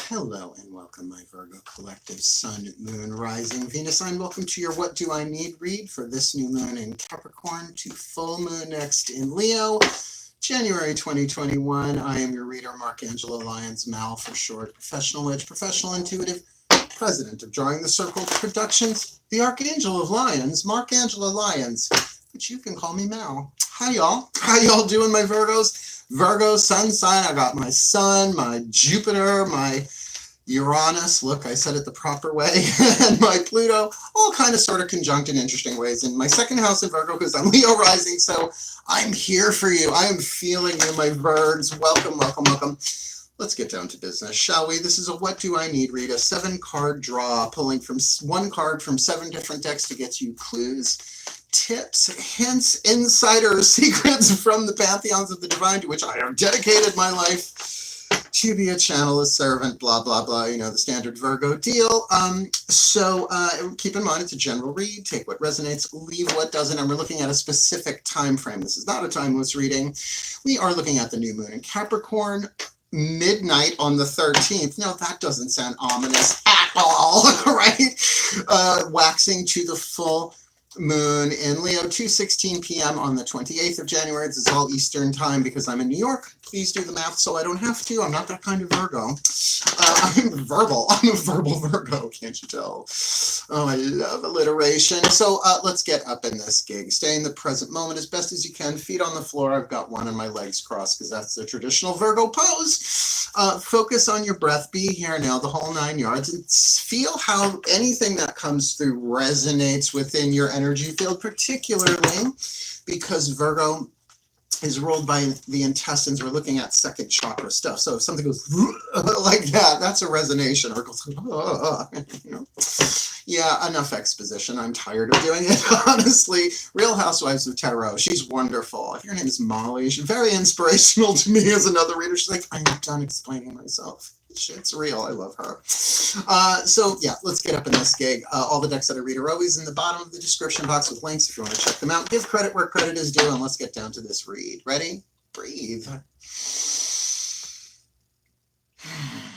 Hello and welcome, my Virgo collective, Sun, Moon, Rising, Venus sign. Welcome to your What Do I Need read for this new moon in Capricorn to full moon next in Leo, January 2021. I am your reader, Markangela Lyons, Mal for short, professional witch, professional intuitive, president of DrawingTheCircle Productions, the Archangel of Lyons, Markangela Lyons, but you can call me Mal. Hi, y'all. How y'all doing, my Virgos? Virgo, sun sign. I got my sun, my Jupiter, my Uranus, look, I said it the proper way, and my Pluto, all kind of sort of conjunct in interesting ways. In my second house of Virgo, because I'm Leo rising, so I'm here for you. I am feeling you, my Virgs. Welcome, welcome, welcome. Let's get down to business, shall we? This is a What Do I Need read, a 7-card draw, pulling from one card from 7 different decks to get you clues, tips, hints, insiders, secrets from the pantheons of the divine, to which I have dedicated my life to be a channel, a servant, blah, blah, blah, you know, the standard Virgo deal. So keep in mind, it's a general read. Take what resonates, leave what doesn't, and we're looking at a specific time frame. This is not a timeless reading. We are looking at the new moon in Capricorn, midnight on the 13th. No, that doesn't sound ominous at all, right? Waxing to the full moon in Leo, 2:16 p.m. on the 28th of January. This is all Eastern time because I'm in New York. Please do the math so I don't have to. I'm not that kind of Virgo. I'm verbal. I'm a verbal Virgo, can't you tell? Oh, I love alliteration. So let's get up in this gig. Stay in the present moment as best as you can. Feet on the floor. I've got one and my legs crossed because that's the traditional Virgo pose. Focus on your breath. Be here now, the whole 9 yards, and feel how anything that comes through resonates within your energy field, particularly because Virgo is ruled by the intestines. We're looking at second chakra stuff. So if something goes like that, that's a resonation. Or goes, you know. Yeah, enough exposition. I'm tired of doing it, honestly. Real Housewives of Tarot. She's wonderful. Her name is Molly. She's very inspirational to me as another reader. She's like, I'm done explaining myself. Shit's real. I love her. So yeah, let's get up in this gig. All the decks that I read are always in the bottom of the description box with links if you want to check them out. Give credit where credit is due, and let's get down to this read. Ready? Breathe.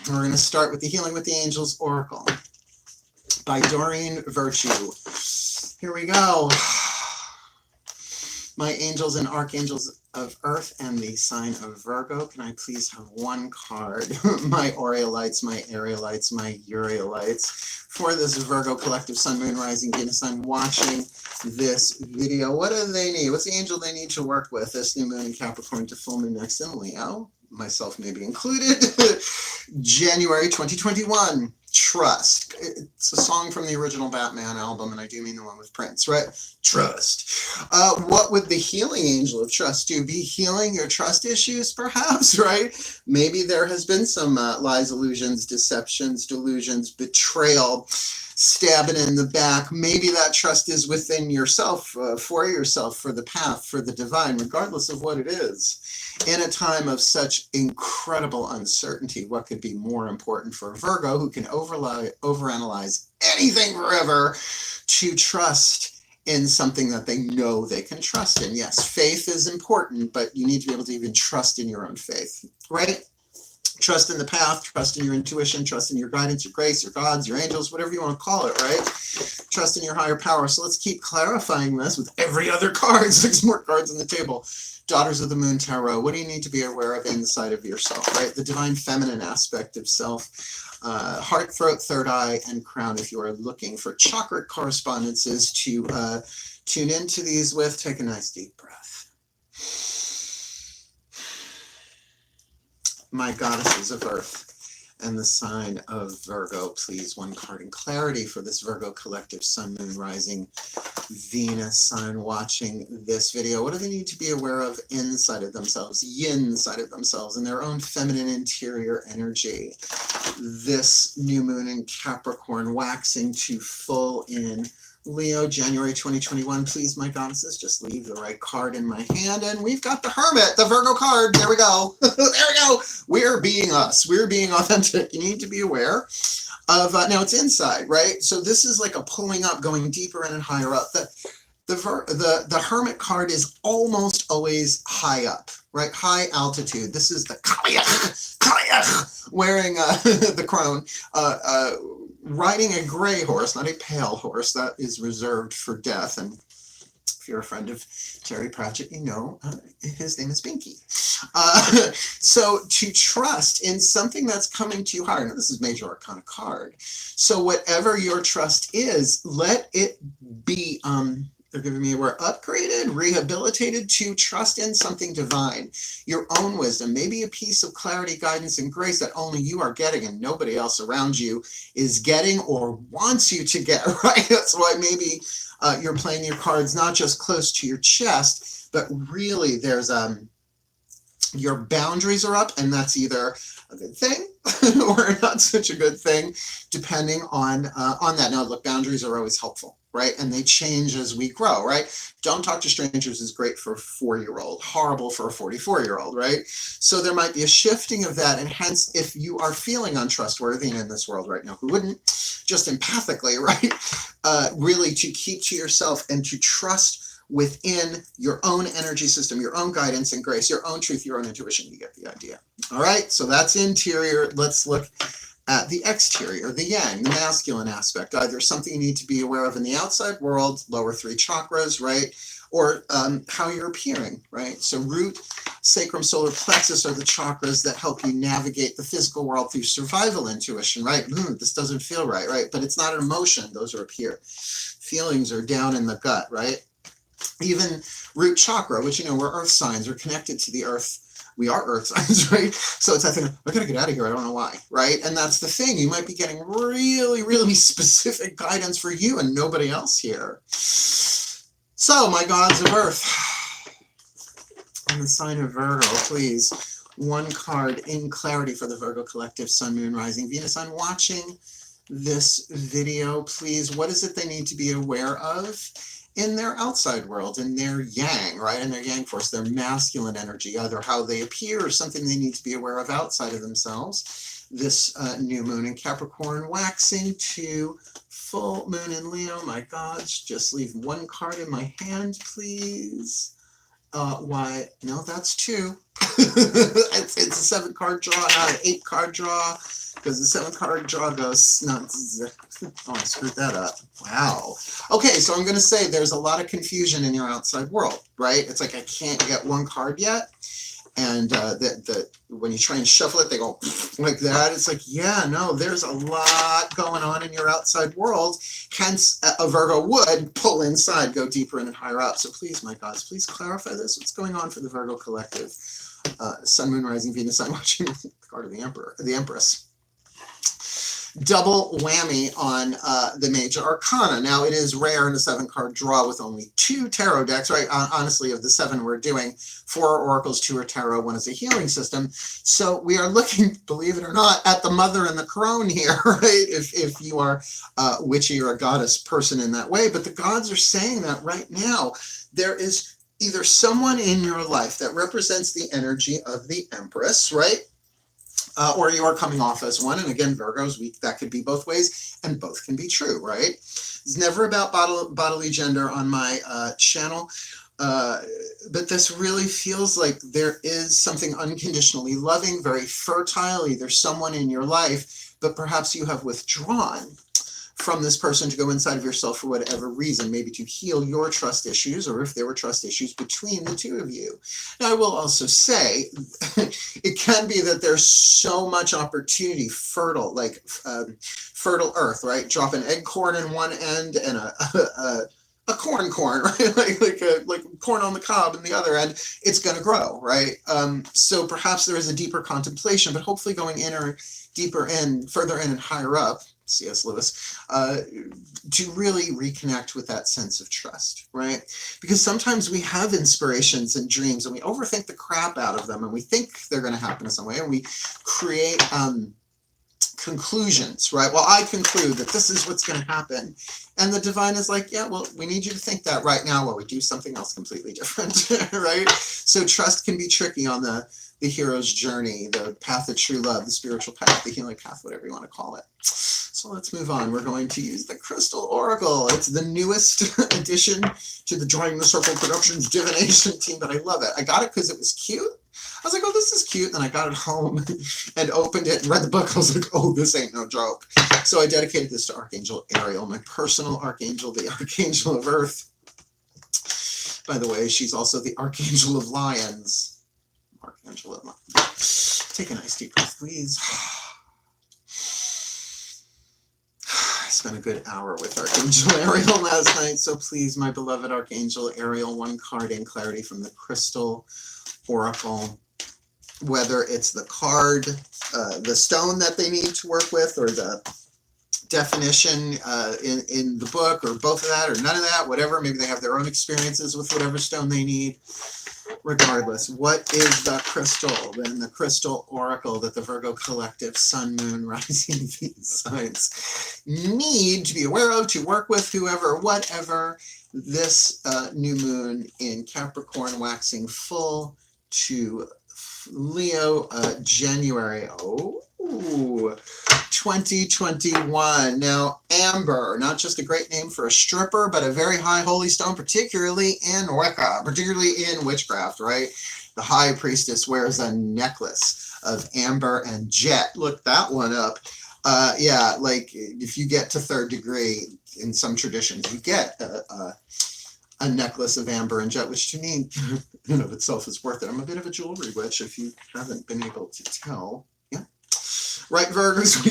We're going to start with the Healing with the Angels Oracle by Doreen Virtue. Here we go. My angels and archangels of Earth and the sign of Virgo, can I please have one card? My Aureolites, my Aerialites, my Urielites, for this Virgo collective, Sun, Moon, Rising, Venus sign watching this video. What do they need? What's the angel they need to work with? This new moon in Capricorn to full moon next in Leo, myself maybe included, January 2021. Trust. It's a song from the original Batman album, and I do mean the one with Prince, right? Trust. What would the healing angel of trust do? Be healing your trust issues, perhaps, right? Maybe there has been some lies, illusions, deceptions, delusions, betrayal, stabbing in the back. Maybe that trust is within yourself, for the path, for the divine, regardless of what it is. In a time of such incredible uncertainty, what could be more important for a Virgo who can overanalyze anything forever to trust in something that they know they can trust in? Yes, faith is important, but you need to be able to even trust in your own faith, right? Trust in the path, trust in your intuition, trust in your guidance, your grace, your gods, your angels, whatever you want to call it, right? Trust in your higher power. So let's keep clarifying this with every other card. 6 more cards on the table. Daughters of the Moon Tarot, what do you need to be aware of inside of yourself, right? The divine feminine aspect of self, heart, throat, third eye, and crown. If you are looking for chakra correspondences to tune into these with, take a nice deep breath. My goddesses of Earth and the sign of Virgo, please, one card in clarity for this Virgo collective, Sun, Moon, Rising, Venus sign watching this video. What do they need to be aware of inside of themselves, yin side of themselves, in their own feminine interior energy? This new moon in Capricorn, waxing to full in Leo, January 2021. Please, my goddesses, just leave the right card in my hand. And we've got the Hermit, the Virgo card. There we go. There we go. We're being us. We're being authentic. You need to be aware of, now it's inside, right? So this is like a pulling up, going deeper in and higher up. The The Hermit card is almost always high up, right? High altitude. This is the wearing the crown, riding a gray horse, not a pale horse. That is reserved for death. And if you're a friend of Terry Pratchett, you know his name is Binky. So to trust in something that's coming to you higher. Now, this is Major Arcana card. So whatever your trust is, let it be, they're giving me a word, upgraded, rehabilitated to trust in something divine, your own wisdom, maybe a piece of clarity, guidance, and grace that only you are getting and nobody else around you is getting or wants you to get, right? That's why maybe you're playing your cards not just close to your chest, but really there's your boundaries are up, and that's either a good thing or not such a good thing, depending on that. Now, look, boundaries are always helpful, right? And they change as we grow, right? Don't talk to strangers is great for a 4-year-old, horrible for a 44-year-old, right? So there might be a shifting of that, and hence, if you are feeling untrustworthy in this world right now, who wouldn't? Just empathically, right? Really to keep to yourself and to trust within your own energy system, your own guidance and grace, your own truth, your own intuition. You get the idea. All right, so that's interior. Let's look at the exterior, the yang, the masculine aspect. Either something you need to be aware of in the outside world, lower 3 chakras, right? Or how you're appearing, right? So root, sacrum, solar plexus are the chakras that help you navigate the physical world through survival intuition, right? This doesn't feel right, right? But it's not an emotion. Those are up here. Feelings are down in the gut, right? Even root chakra, which, you know, we're earth signs, we're connected to the earth. We are earth signs, right? So it's that thing, I gotta get out of here, I don't know why, right? And that's the thing, you might be getting really, really specific guidance for you and nobody else here. So, my gods of earth, and the sign of Virgo, please, one card in clarity for the Virgo collective, Sun, Moon, Rising, Venus. I'm watching this video, please. What is it they need to be aware of in their outside world, in their yang, right? In their yang force, their masculine energy, either how they appear or something they need to be aware of outside of themselves. This new moon in Capricorn, waxing to full moon in Leo. My gods, just leave one card in my hand, please. Why? No, that's 2. It's a 7-card draw, not an 8-card draw, because the 7th card draw goes nuts. Oh, I screwed that up. Wow. Okay, so I'm going to say there's a lot of confusion in your outside world, right? It's like I can't get one card yet. And when you try and shuffle it, they go like that. It's like, yeah, no, there's a lot going on in your outside world. Hence, a Virgo would pull inside, go deeper in and higher up. So please, my gods, please clarify this. What's going on for the Virgo collective? Sun, Moon, Rising, Venus. I'm watching the card of the Emperor, the Empress. Double whammy on the Major Arcana. Now, it is rare in a 7-card draw with only 2 tarot decks, right? Honestly, of the 7 we're doing, 4 are oracles, 2 are tarot, 1 is a healing system. So we are looking, believe it or not, at the mother and the crone here, right? If you are witchy or a goddess person in that way. But the gods are saying that right now, there is either someone in your life that represents the energy of the Empress, right? Or you are coming off as one. And again, Virgo's weak. That could be both ways, and both can be true, right? It's never about bodily gender on my channel. But this really feels like there is something unconditionally loving, very fertile, either someone in your life, but perhaps you have withdrawn from this person to go inside of yourself for whatever reason, maybe to heal your trust issues, or if there were trust issues between the two of you. Now, I will also say, it can be that there's so much opportunity, fertile, like fertile earth, right? Drop an egg corn in one end and a corn, right? like corn on the cob in the other end, it's going to grow, right? So perhaps there is a deeper contemplation, but hopefully going in or deeper in, further in and higher up, C.S. Lewis, to really reconnect with that sense of trust, right? Because sometimes we have inspirations and dreams and we overthink the crap out of them and we think they're going to happen in some way, and we create conclusions, right? Well, I conclude that this is what's going to happen. And the divine is like, yeah, well, we need you to think that right now while we do something else completely different, right? So trust can be tricky on the hero's journey, the path of true love, the spiritual path, the healing path, whatever you want to call it. So let's move on. We're going to use the Crystal Oracle. It's the newest addition to the Drawing the Circle Productions divination team, but I love it. I got it because it was cute. I was like, oh, this is cute. And I got it home and opened it and read the book. I was like, oh, this ain't no joke. So I dedicated this to Archangel Ariel, my personal archangel, the Archangel of Earth. By the way, she's also the Archangel of Lyons. Archangel of Lyons. Take a nice deep breath, please. I spent a good hour with Archangel Ariel last night. So please, my beloved Archangel Ariel, one card in clarity from the Crystal Oracle. Whether it's the card, the stone that they need to work with, or the definition in the book, or both of that, or none of that, whatever. Maybe they have their own experiences with whatever stone they need. Regardless, what is the crystal? Then the Crystal Oracle that the Virgo Collective, Sun, Moon, Rising, Venus signs need to be aware of, to work with, whoever, whatever. This new moon in Capricorn waxing full to Leo, January 2021. Now, amber, not just a great name for a stripper, but a very high holy stone, particularly in Wicca, particularly in witchcraft, right? The high priestess wears a necklace of amber and jet. Look that one up. Yeah, like if you get to 3rd degree in some traditions, you get a necklace of amber and jet, which to me, in and of itself, is worth it. I'm a bit of a jewelry witch, if you haven't been able to tell. Yeah, right, Virgos,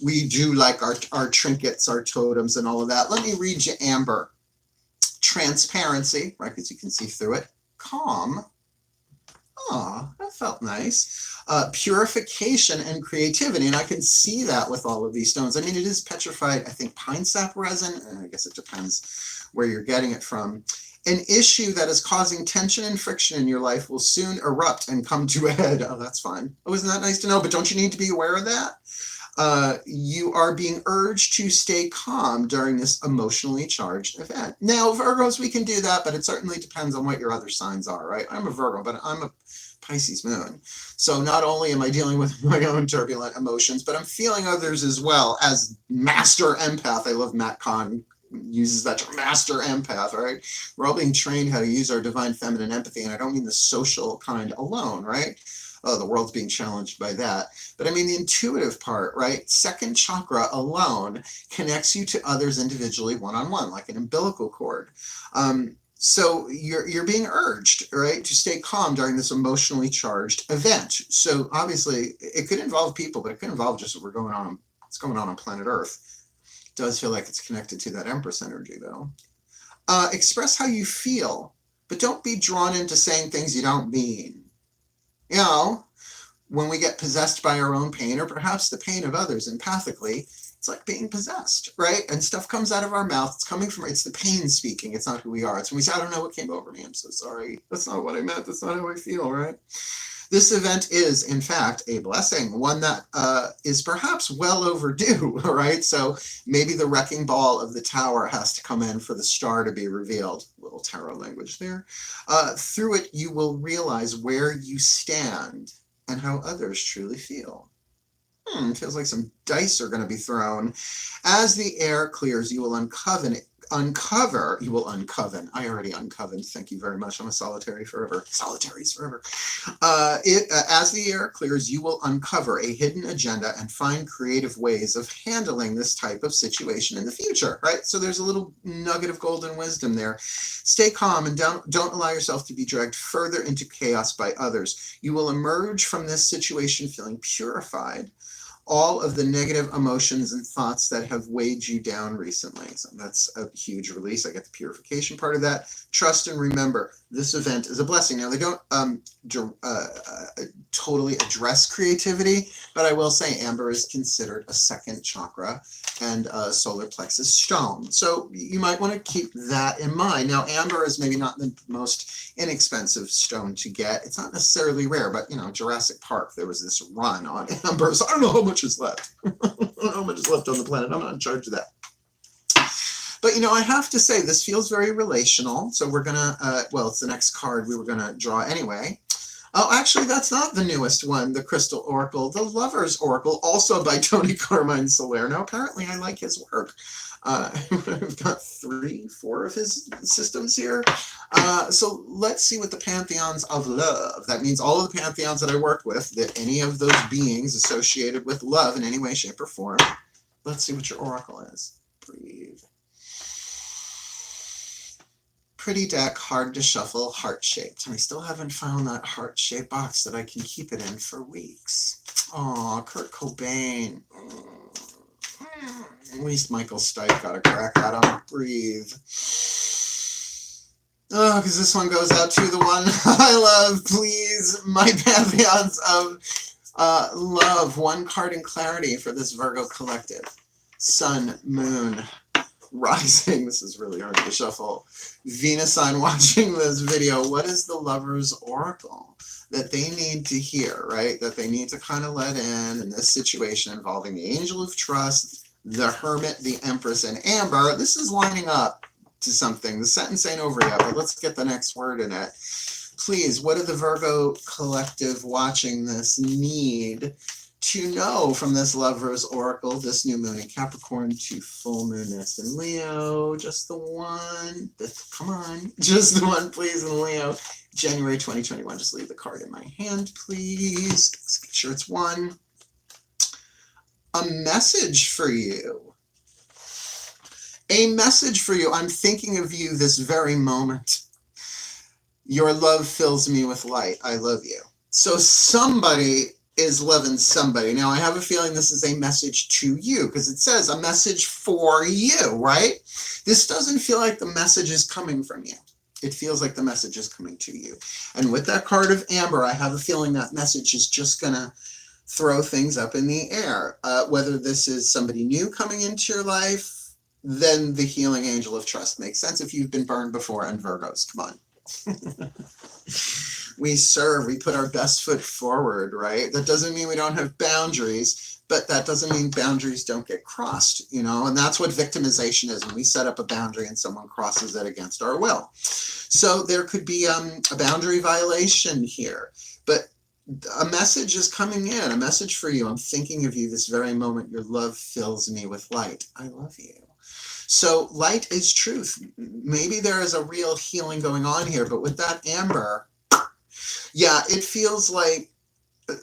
we do like our trinkets, our totems, and all of that. Let me read you amber. Transparency, right, because you can see through it. Calm. Ah, that felt nice. Purification and creativity, and I can see that with all of these stones. I mean, it is petrified, I think, pine sap resin. I guess it depends where you're getting it from. An issue that is causing tension and friction in your life will soon erupt and come to a head. Oh, that's fine. Oh, isn't that nice to know? But don't you need to be aware of that? You are being urged to stay calm during this emotionally charged event. Now, Virgos, we can do that, but it certainly depends on what your other signs are, right? I'm a Virgo, but I'm a Pisces moon. So not only am I dealing with my own turbulent emotions, but I'm feeling others as well. As master empath, I love Matt Kahn uses that term, master empath, right? We're all being trained how to use our divine feminine empathy, and I don't mean the social kind alone, right? Oh, the world's being challenged by that. But I mean the intuitive part, right? 2nd chakra alone connects you to others individually, one-on-one, like an umbilical cord. So you're being urged, right, to stay calm during this emotionally charged event. So obviously it could involve people, but it could involve just what's going on planet Earth. Does feel like it's connected to that Empress energy, though. Express how you feel, but don't be drawn into saying things you don't mean. You know, when we get possessed by our own pain, or perhaps the pain of others empathically, it's like being possessed, right? And stuff comes out of our mouth. It's the pain speaking. It's not who we are. It's when we say, I don't know what came over me. I'm so sorry. That's not what I meant. That's not how I feel, right? This event is, in fact, a blessing, one that is perhaps well overdue, right? So maybe the wrecking ball of the tower has to come in for the star to be revealed. A little tarot language there. Through it, you will realize where you stand and how others truly feel. Feels like some dice are going to be thrown. As the air clears, you will uncover. I already uncovered. Thank you very much. I'm a solitary forever. Solitaries forever. As the air clears, you will uncover a hidden agenda and find creative ways of handling this type of situation in the future, right? So there's a little nugget of golden wisdom there. Stay calm and don't allow yourself to be dragged further into chaos by others. You will emerge from this situation feeling purified. All of the negative emotions and thoughts that have weighed you down recently. So that's a huge release. I get the purification part of that. Trust and remember, this event is a blessing. Now, they don't totally address creativity, but I will say amber is considered a 2nd chakra and a solar plexus stone. So you might want to keep that in mind. Now, amber is maybe not the most inexpensive stone to get. It's not necessarily rare, but, you know, Jurassic Park, there was this run on amber. So I don't know how much is left. I don't know how much is left on the planet. I'm not in charge of that. But, you know, I have to say, this feels very relational. So we're going to, well, it's the next card we were going to draw anyway. Oh, actually, that's not the newest one, the Crystal Oracle, the Lover's Oracle, also by Tony Carmine Salerno. Apparently, I like his work. I've got 3, 4 of his systems here. So let's see what the pantheons of love. That means all of the pantheons that I work with, that any of those beings associated with love in any way, shape, or form. Let's see what your oracle is. Breathe. Pretty deck, hard to shuffle, heart-shaped. And I still haven't found that heart-shaped box that I can keep it in for weeks. Aw, Kurt Cobain. At least Michael Stipe got a crack at him. Breathe. Oh, because this one goes out to the one I love. Please, my pantheons of love. One card in clarity for this Virgo collective. Sun, Moon, Rising. This is really hard to shuffle. Venus sign watching this video. What is the Lover's Oracle that they need to hear, right? That they need to kind of let in this situation involving the Angel of Trust, the Hermit, the Empress, and Amber. This is lining up to something. The sentence ain't over yet, but let's get the next word in it. Please, what do the Virgo collective watching this need to know from this Lover's Oracle, this new moon in Capricorn to full moon next in Leo? Just the one. Come on. Just the one, please, in Leo. January 2021. Just leave the card in my hand, please. Let's make sure it's one. A message for you. A message for you. I'm thinking of you this very moment. Your love fills me with light. I love you. So somebody is loving somebody. Now, I have a feeling this is a message to you because it says a message for you, right? This doesn't feel like the message is coming from you. It feels like the message is coming to you. And with that card of Amber, I have a feeling that message is just going to throw things up in the air. Whether this is somebody new coming into your life, then the healing angel of trust makes sense if you've been burned before, and Virgos, come on. We serve, we put our best foot forward, right? That doesn't mean we don't have boundaries, but that doesn't mean boundaries don't get crossed, you know? And that's what victimization is, when we set up a boundary and someone crosses it against our will. So there could be a boundary violation here, but a message is coming in, a message for you. I'm thinking of you this very moment. Your love fills me with light. I love you. So light is truth. Maybe there is a real healing going on here, but with that Amber, yeah, it feels like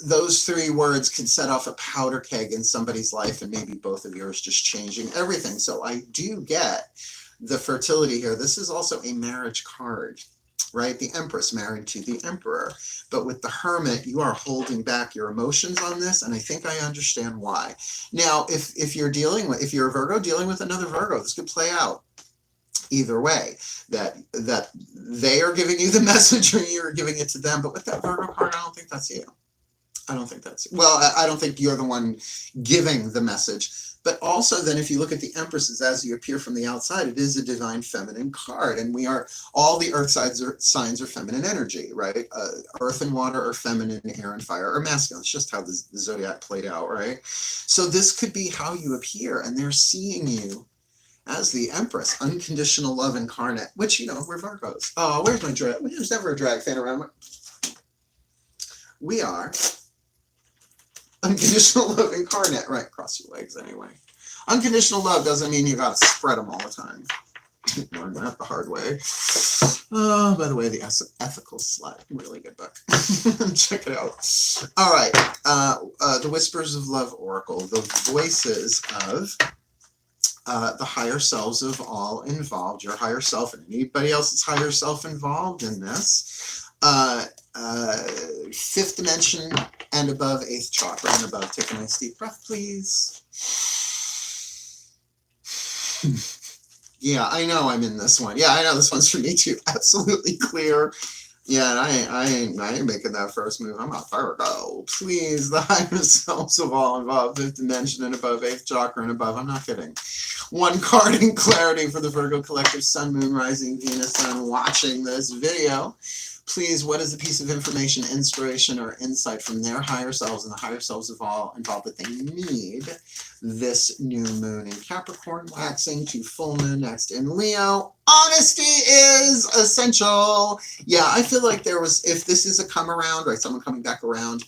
those 3 words can set off a powder keg in somebody's life, and maybe both of yours just changing everything. So I do get the fertility here. This is also a marriage card, right? The Empress married to the Emperor. But with the Hermit, you are holding back your emotions on this, and I think I understand why. Now, if you're a Virgo dealing with another Virgo, this could play out either way, that they are giving you the message or you're giving it to them. But with that Virgo card, I don't think that's you. I don't think that's, well, I don't think you're the one giving the message. But also then, if you look at the Empresses as you appear from the outside, it is a divine feminine card. And all the earth signs are feminine energy, right? Earth and water are feminine, air and fire are masculine. It's just how the zodiac played out, right? So this could be how you appear, and they're seeing you as the Empress, unconditional love incarnate, which, you know, we're Virgos. Oh, where's my drag? There's never a drag fan around. We are unconditional love incarnate. Right, cross your legs anyway. Unconditional love doesn't mean you gotta spread them all the time. Learned that the hard way. Oh, by the way, The Ethical Slut, really good book. Check it out. All right, the Whispers of Love Oracle, the voices of the higher selves of all involved, your higher self and anybody else's higher self involved in this. 5th dimension and above, 8th chakra and above. Take a nice deep breath, please. Yeah, I know I'm in this one. Yeah, I know this one's for me too. Absolutely clear. Yeah, and I ain't making that first move. I'm a Virgo. Please, the higher selves of all involved, 5th dimension and above, 8th chakra and above. I'm not kidding. One card in clarity for the Virgo collective, Sun, Moon, Rising, Venus, Sun, watching this video. Please, what is the piece of information, inspiration, or insight from their higher selves and the higher selves of all involved that they need this new moon in Capricorn, waxing to full moon next in Leo? Honesty is essential. Yeah, I feel like there was, if this is a come around, right, someone coming back around,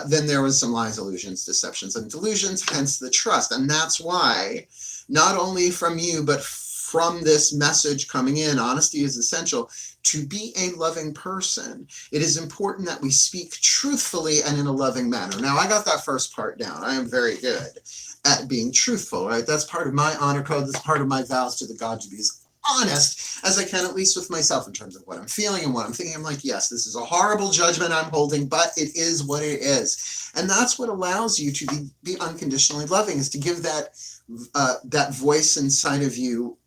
then there was some lies, illusions, deceptions, and delusions, hence the trust. And that's why, not only from you, but from this message coming in, honesty is essential. To be a loving person, it is important that we speak truthfully and in a loving manner. Now, I got that first part down. I am very good at being truthful, right? That's part of my honor code. That's part of my vows to the God, to be as honest as I can, at least with myself, in terms of what I'm feeling and what I'm thinking. I'm like, yes, this is a horrible judgment I'm holding, but it is what it is. And that's what allows you to be unconditionally loving, is to give that voice inside of you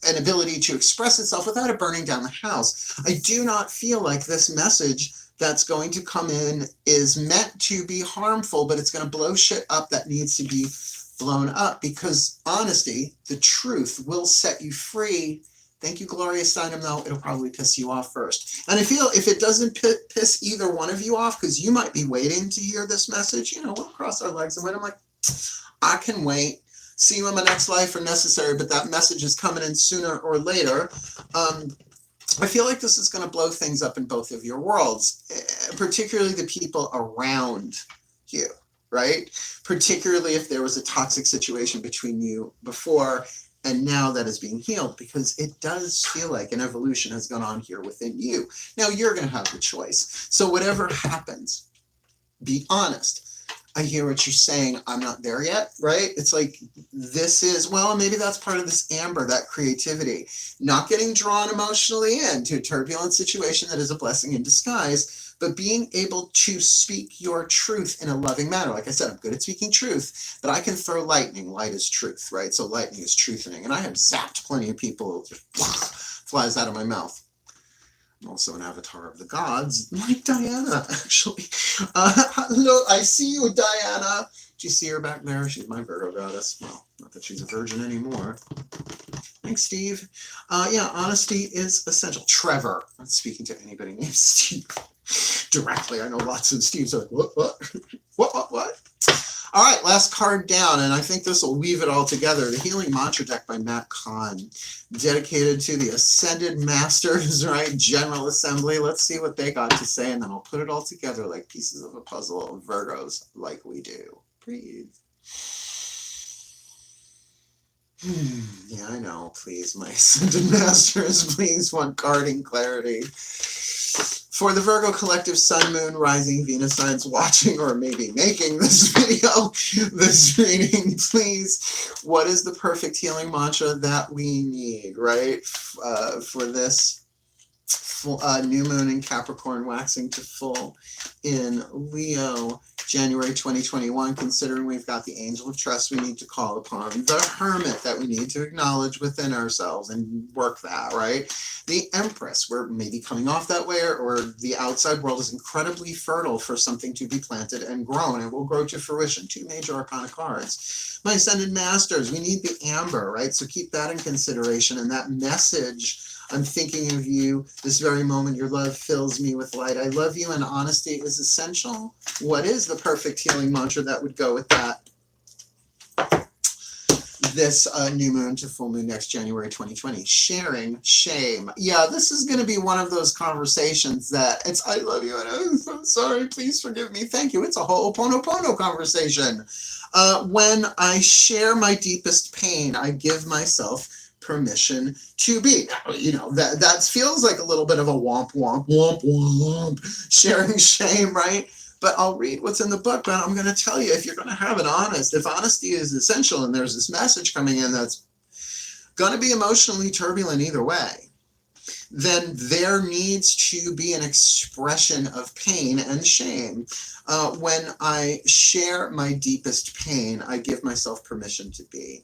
an ability to express itself without it burning down the house. I do not feel like this message that's going to come in is meant to be harmful, but it's going to blow shit up that needs to be blown up, because honesty, the truth, will set you free. Thank you, Gloria Steinem, though. It'll probably piss you off first. And I feel if it doesn't piss either one of you off, because you might be waiting to hear this message, we'll cross our legs and wait. I'm like, I can wait. See you in my next life or necessary, but that message is coming in sooner or later. I feel like this is going to blow things up in both of your worlds, particularly the people around you, right? Particularly if there was a toxic situation between you before and now that is being healed, because it does feel like an evolution has gone on here within you. Now you're going to have the choice. So whatever happens, be honest. I hear what you're saying. I'm not there yet, right? It's like, this is, well, maybe that's part of this amber, that creativity, not getting drawn emotionally into a turbulent situation that is a blessing in disguise, but being able to speak your truth in a loving manner. Like I said, I'm good at speaking truth, but I can throw lightning. Light is truth, right? So lightning is truthening. And I have zapped plenty of people, just flies out of my mouth. I'm also an avatar of the gods, like Diana, actually. Hello, I see you, Diana. Do you see her back there? She's my Virgo goddess. Well, not that she's a virgin anymore. Thanks, Steve. Yeah, honesty is essential. Trevor. I'm not speaking to anybody named Steve directly. I know lots of Steves are like, what? All right, last card down, and I think this will weave it all together. The Healing Mantra deck by Matt Kahn, dedicated to the Ascended Masters, right? General Assembly. Let's see what they got to say, and then I'll put it all together like pieces of a puzzle of Virgos, like we do. Breathe. Yeah, I know. Please, my Ascended Masters, please, want carding clarity. For the Virgo collective, Sun, Moon, Rising, Venus signs watching or maybe making this video, this reading, please, what is the perfect healing mantra that we need, right, for this new moon in Capricorn, waxing to full in Leo, January 2021, considering we've got the angel of trust we need to call upon, the hermit that we need to acknowledge within ourselves and work that, right? The Empress, we're maybe coming off that way, or the outside world is incredibly fertile for something to be planted and grown, and will grow to fruition. Two major arcana cards. My Ascended Masters, we need the Amber, right? So keep that in consideration, and that message, I'm thinking of you this very moment. Your love fills me with light. I love you, and honesty is essential. What is the perfect healing mantra that would go with that? This new moon to full moon next January 2020. Sharing shame. Yeah, this is going to be one of those conversations that it's, I love you, and I'm so sorry, please forgive me, thank you. It's a ho'oponopono conversation. When I share my deepest pain, I give myself permission to be. That feels like a little bit of a womp womp womp womp, sharing shame, right? But I'll read what's in the book, but I'm going to tell you, if you're going to have if honesty is essential, and there's this message coming in that's going to be emotionally turbulent either way, then there needs to be an expression of pain and shame. When I share my deepest pain, I give myself permission to be.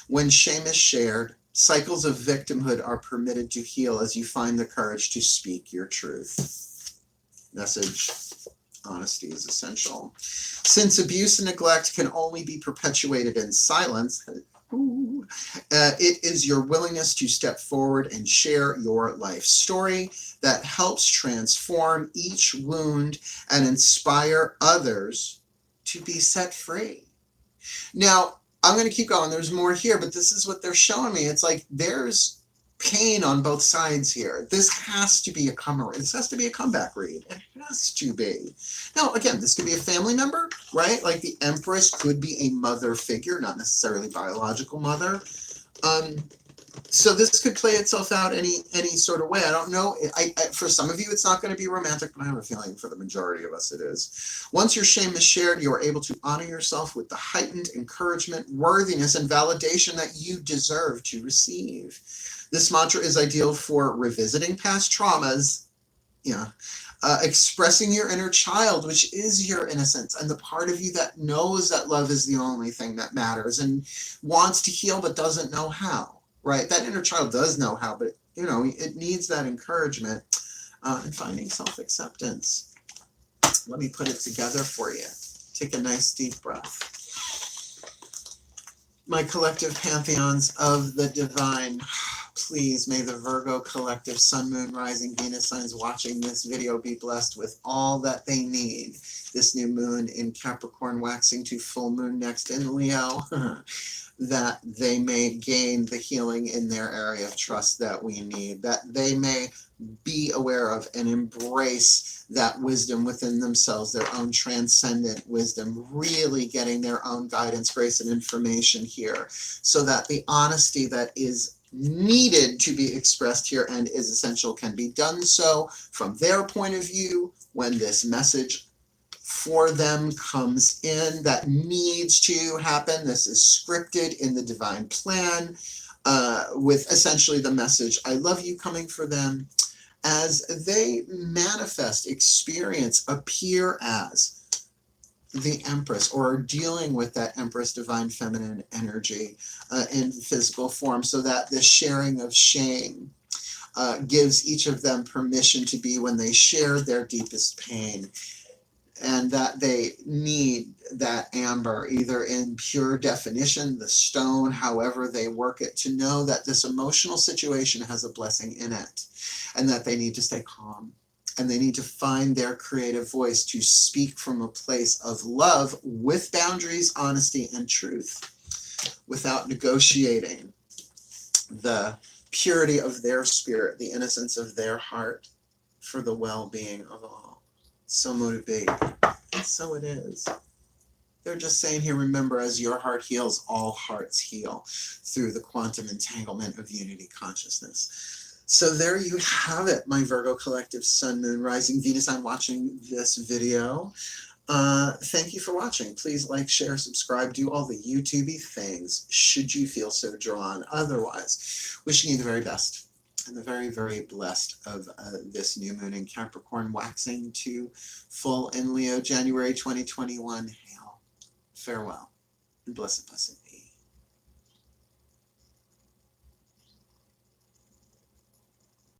When shame is shared, cycles of victimhood are permitted to heal as you find the courage to speak your truth. Message: honesty is essential. Since abuse and neglect can only be perpetuated in silence, It is your willingness to step forward and share your life story that helps transform each wound and inspire others to be set free. Now, I'm going to keep going. There's more here, but this is what they're showing me. It's like there's pain on both sides here. This has to be a comer. This has to be a comeback read. It has to be. Now, again, this could be a family member, right? Like the Empress could be a mother figure, not necessarily biological mother. So this could play itself out any sort of way. I don't know. For some of you, it's not going to be romantic, but I have a feeling for the majority of us it is. Once your shame is shared, you are able to honor yourself with the heightened encouragement, worthiness, and validation that you deserve to receive. This mantra is ideal for revisiting past traumas, expressing your inner child, which is your innocence, and the part of you that knows that love is the only thing that matters and wants to heal but doesn't know how. Right, that inner child does know how, but it needs that encouragement and finding self-acceptance. Let me put it together for you. Take a nice deep breath. My collective pantheons of the divine, please may the Virgo collective Sun, Moon, Rising, Venus signs watching this video be blessed with all that they need. This new moon in Capricorn waxing to full moon next in Leo. That they may gain the healing in their area of trust that we need, that they may be aware of and embrace that wisdom within themselves, their own transcendent wisdom, really getting their own guidance, grace, and information here, so that the honesty that is needed to be expressed here and is essential can be done so from their point of view when this message for them comes in that needs to happen. This is scripted in the divine plan with essentially the message, I love you, coming for them as they manifest, experience, appear as the Empress or dealing with that Empress divine feminine energy in physical form, so that the sharing of shame gives each of them permission to be when they share their deepest pain. And that they need that amber, either in pure definition, the stone, however they work it, to know that this emotional situation has a blessing in it, and that they need to stay calm, and they need to find their creative voice to speak from a place of love with boundaries, honesty, and truth, without negotiating the purity of their spirit, the innocence of their heart, for the well-being of all. So motivated. So it is. They're just saying here, remember, as your heart heals, all hearts heal through the quantum entanglement of unity consciousness. So there you have it, my Virgo collective Sun, Moon, Rising, Venus. I'm watching this video. Thank you for watching. Please like, share, subscribe, do all the YouTube-y things should you feel so drawn. Otherwise, wishing you the very best. And the very, very blessed of this new moon in Capricorn waxing to full in Leo, January 2021. Hail, farewell, and blessed blessing.